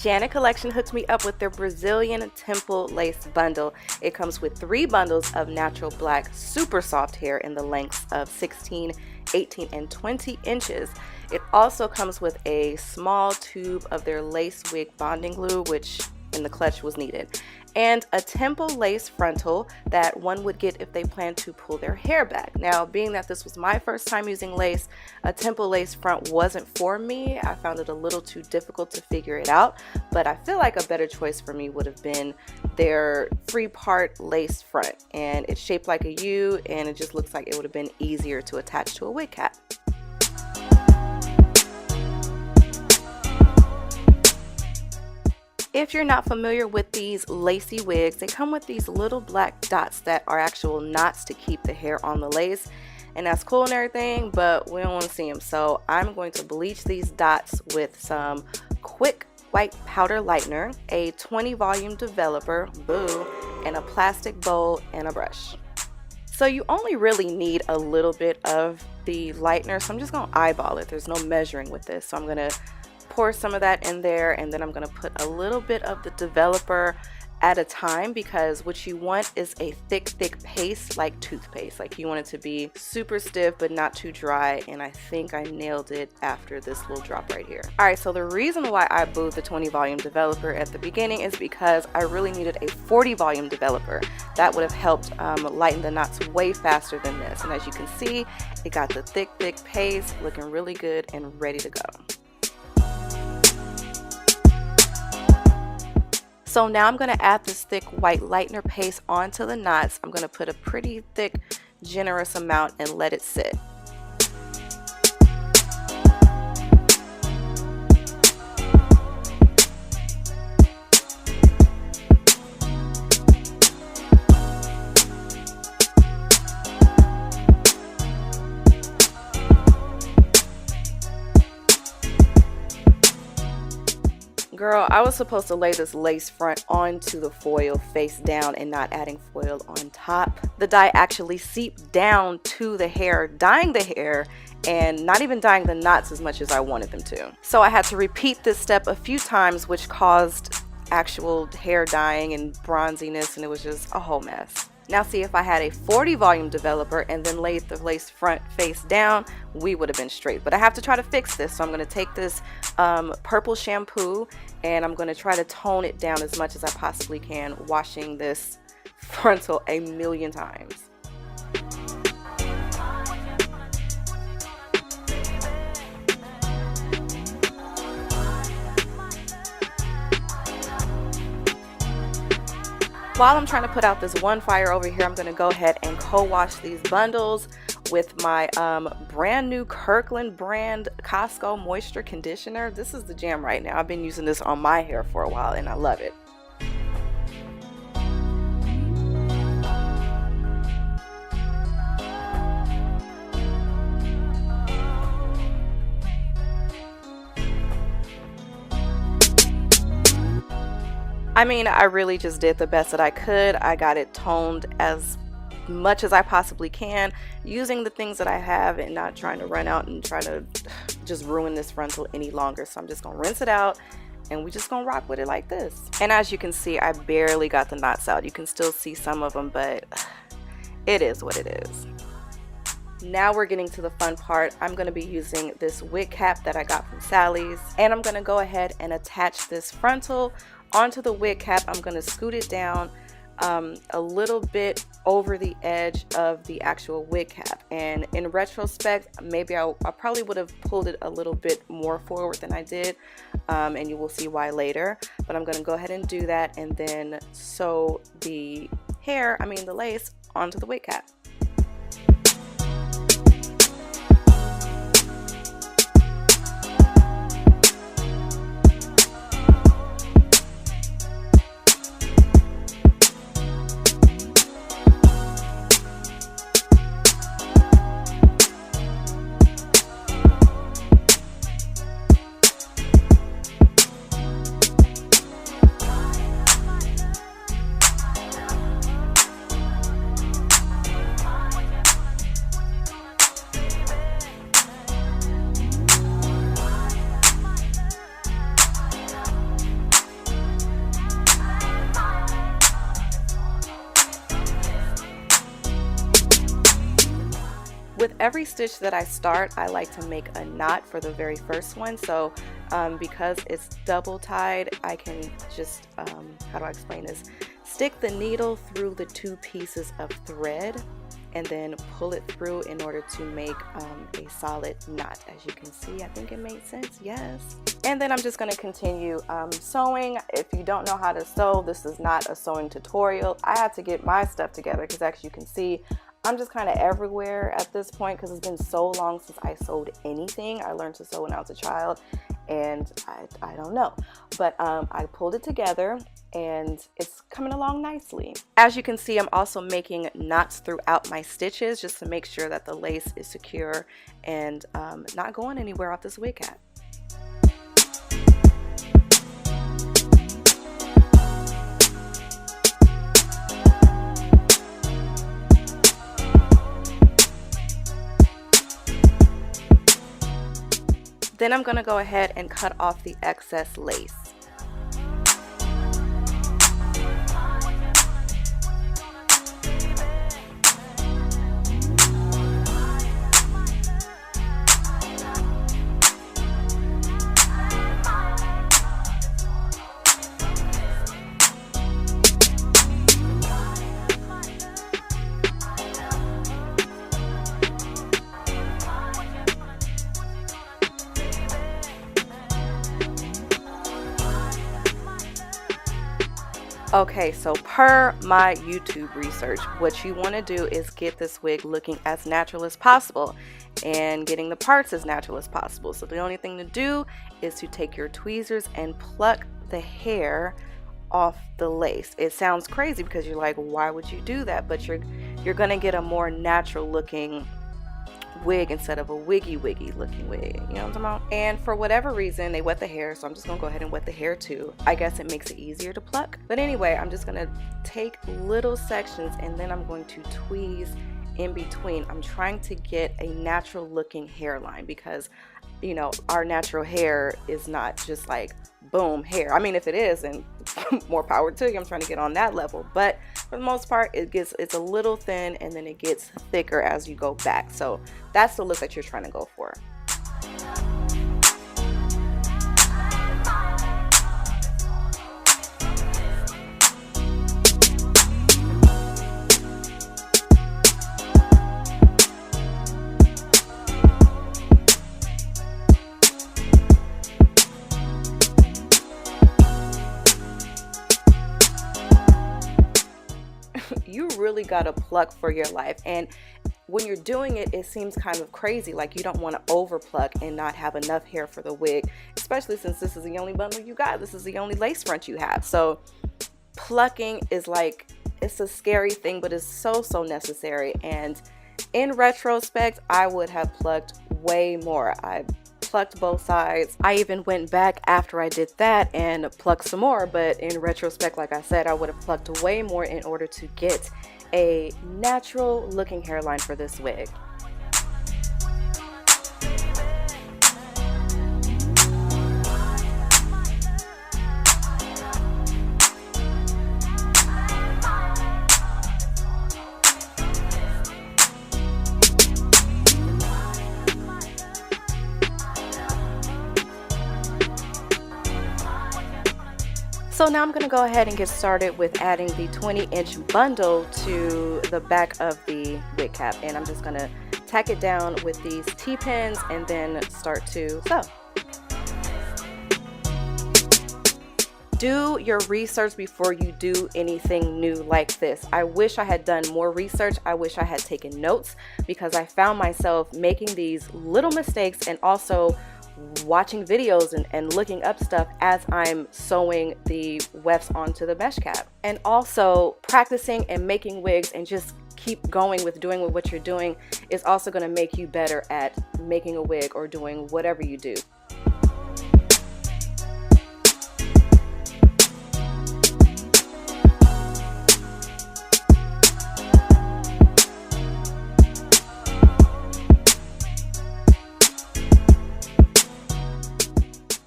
Janet Collection hooked me up with their Brazilian Temple Lace Bundle. It comes with 3 bundles of natural black super soft hair in the lengths of 16, 18, and 20 inches. It also comes with a small tube of their lace wig bonding glue, which in the clutch was needed, and a temple lace frontal that one would get if they plan to pull their hair back. Now, being that this was my first time using lace, a temple lace front wasn't for me. I found it a little too difficult to figure it out, but I feel like a better choice for me would have been their 3-part lace front, and it's shaped like a U, and it just looks like it would have been easier to attach to a wig cap. If you're not familiar with these lacy wigs, they come with these little black dots that are actual knots to keep the hair on the lace, and that's cool and everything, but we don't want to see them. So I'm going to bleach these dots with some quick white powder lightener, a 20 volume developer, boo, and a plastic bowl and a brush. So you only really need a little bit of the lightener, so I'm just going to eyeball it. There's no measuring with this, so I'm going to pour some of that in there, and then I'm going to put a little bit of the developer at a time, because what you want is a thick paste, like toothpaste. Like, you want it to be super stiff but not too dry, and I think I nailed it after this little drop right here. Alright, so the reason why I booed the 20 volume developer at the beginning is because I really needed a 40 volume developer. That would have helped lighten the knots way faster than this, and as you can see, it got the thick paste looking really good and ready to go. So now I'm going to add this thick white lightener paste onto the knots. I'm going to put a pretty thick, generous amount and let it sit. Girl, I was supposed to lay this lace front onto the foil face down and not adding foil on top. The dye actually seeped down to the hair, dyeing the hair and not even dyeing the knots as much as I wanted them to. So I had to repeat this step a few times, which caused actual hair dyeing and bronziness, and it was just a whole mess. Now see, if I had a 40 volume developer and then laid the lace front face down, we would have been straight. But I have to try to fix this, so I'm going to take this purple shampoo and I'm going to try to tone it down as much as I possibly can, washing this frontal a million times. While I'm trying to put out this one fire over here, I'm going to go ahead and co-wash these bundles with my brand new Kirkland brand Costco moisture conditioner. This is the jam right now. I've been using this on my hair for a while and I love it. I mean, I really just did the best that I could. I got it toned as much as I possibly can, using the things that I have and not trying to run out and try to just ruin this frontal any longer. So I'm just gonna rinse it out and we're just gonna rock with it like this. And as you can see, I barely got the knots out. You can still see some of them, but it is what it is. Now we're getting to the fun part. I'm going to be using this wig cap that I got from Sally's, and I'm going to go ahead and attach this frontal onto the wig cap. I'm going to scoot it down a little bit over the edge of the actual wig cap, and in retrospect, maybe I probably would have pulled it a little bit more forward than I did, and you will see why later. But I'm going to go ahead and do that and then sew the the lace onto the wig cap. With every stitch that I start, I like to make a knot for the very first one. So because it's double tied, I can just, how do I explain this? Stick the needle through the 2 pieces of thread and then pull it through in order to make a solid knot. As you can see, I think it made sense, yes. And then I'm just gonna continue sewing. If you don't know how to sew, this is not a sewing tutorial. I had to get my stuff together because as you can see, I'm just kind of everywhere at this point because it's been so long since I sewed anything. I learned to sew when I was a child and I don't know. But I pulled it together and it's coming along nicely. As you can see, I'm also making knots throughout my stitches just to make sure that the lace is secure and not going anywhere off this wig cap. Then I'm going to go ahead and cut off the excess lace. Okay, so per my YouTube research, what you want to do is get this wig looking as natural as possible and getting the parts as natural as possible. So the only thing to do is to take your tweezers and pluck the hair off the lace. It sounds crazy because you're like, why would you do that? But you're gonna get a more natural looking wig instead of a wiggy looking wig, you know what I'm talking about? And for whatever reason they wet the hair, so I'm just gonna go ahead and wet the hair too. I guess it makes it easier to pluck, but anyway, I'm just gonna take little sections and then I'm going to tweeze in between. I'm trying to get a natural looking hairline because, you know, our natural hair is not just like boom hair. I mean, if it is, and more power to you, I'm trying to get on that level, but for the most part it's a little thin and then it gets thicker as you go back. So that's the look that you're trying to go for. You really gotta pluck for your life, and when you're doing it, it seems kind of crazy, like you don't want to over pluck and not have enough hair for the wig, especially since this is the only bundle you got. This is the only lace front you have. So plucking is like, it's a scary thing, but it's so necessary. And in retrospect, I would have plucked way more. I plucked both sides. I even went back after I did that and plucked some more, but in retrospect, like I said, I would have plucked way more in order to get a natural looking hairline for this wig. So now I'm going to go ahead and get started with adding the 20-inch bundle to the back of the wig cap, and I'm just going to tack it down with these T-pins and then start to sew. Do your research before you do anything new like this. I wish I had done more research. I wish I had taken notes because I found myself making these little mistakes and also watching videos and looking up stuff as I'm sewing the wefts onto the mesh cap, and also practicing and making wigs and just keep going with doing what you're doing is also going to make you better at making a wig or doing whatever you do.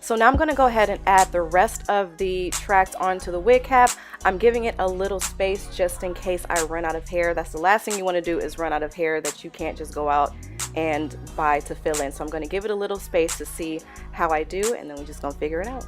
So now I'm going to go ahead and add the rest of the tracks onto the wig cap. I'm giving it a little space just in case I run out of hair. That's the last thing you want to do, is run out of hair that you can't just go out and buy to fill in. So I'm going to give it a little space to see how I do, and then we're just going to figure it out.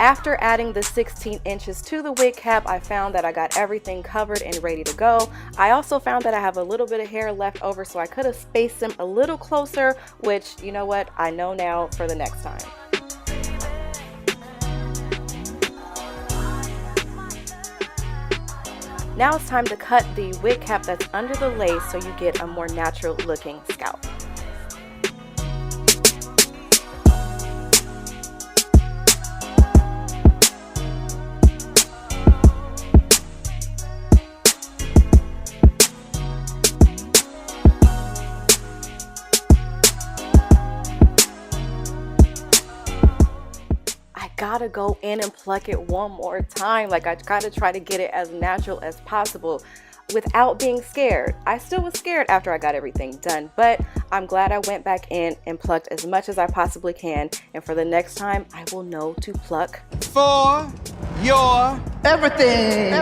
After adding the 16 inches to the wig cap, I found that I got everything covered and ready to go. I also found that I have a little bit of hair left over, so I could have spaced them a little closer, which, you know what, I know now for the next time. Now it's time to cut the wig cap that's under the lace so you get a more natural looking scalp. Gotta go in and pluck it one more time. Like, I gotta try to get it as natural as possible without being scared. I still was scared after I got everything done, but I'm glad I went back in and plucked as much as I possibly can, and for the next time I will know to pluck for your everything.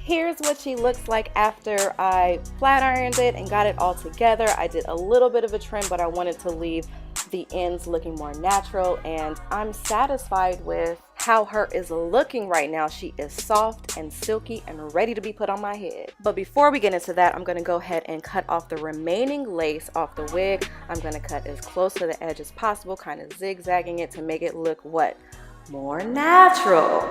Here's what she looks like after I flat ironed it and got it all together. I did a little bit of a trim, but I wanted to leave the ends looking more natural, and I'm satisfied with how her is looking right now. She is soft and silky and ready to be put on my head. But before we get into that, I'm going to go ahead and cut off the remaining lace off the wig. I'm going to cut as close to the edge as possible, kind of zigzagging it to make it look what? More natural.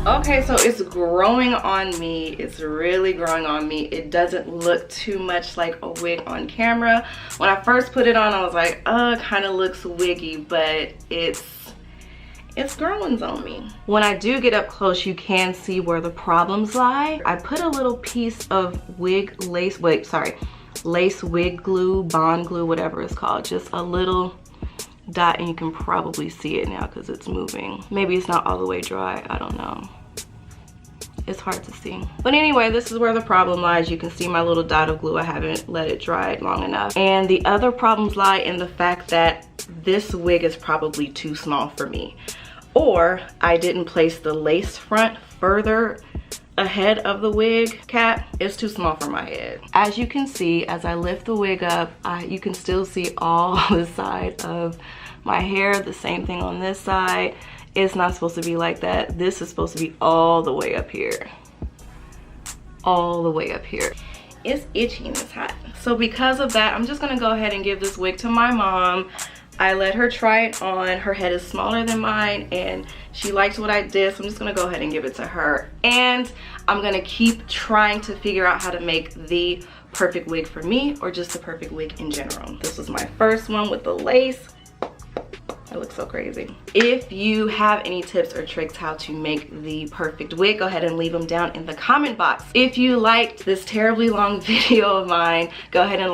Okay, so it's growing on me. It's really growing on me. It doesn't look too much like a wig on camera. When I first put it on, I was like, kind of looks wiggy, but it's growing on me. When I do get up close, you can see where the problems lie. I put a little piece of lace wig glue, bond glue, whatever it's called, just a little dot, and you can probably see it now because it's moving. Maybe it's not all the way dry, I don't know. It's hard to see. But anyway, this is where the problem lies. You can see my little dot of glue. I haven't let it dry long enough. And the other problems lie in the fact that this wig is probably too small for me. Or I didn't place the lace front further ahead of the wig cap. It's too small for my head. As you can see, as I lift the wig up, you can still see all the side of my hair. The same thing on this side. It's not supposed to be like that. This is supposed to be all the way up here. All the way up here. It's itchy and it's hot. So because of that, I'm just gonna go ahead and give this wig to my mom. I let her try it on. Her head is smaller than mine and she liked what I did, so I'm just gonna go ahead and give it to her. And I'm gonna keep trying to figure out how to make the perfect wig for me, or just the perfect wig in general. This was my first one with the lace. It looks so crazy. If you have any tips or tricks how to make the perfect wig, go ahead and leave them down in the comment box. If you liked this terribly long video of mine, go ahead and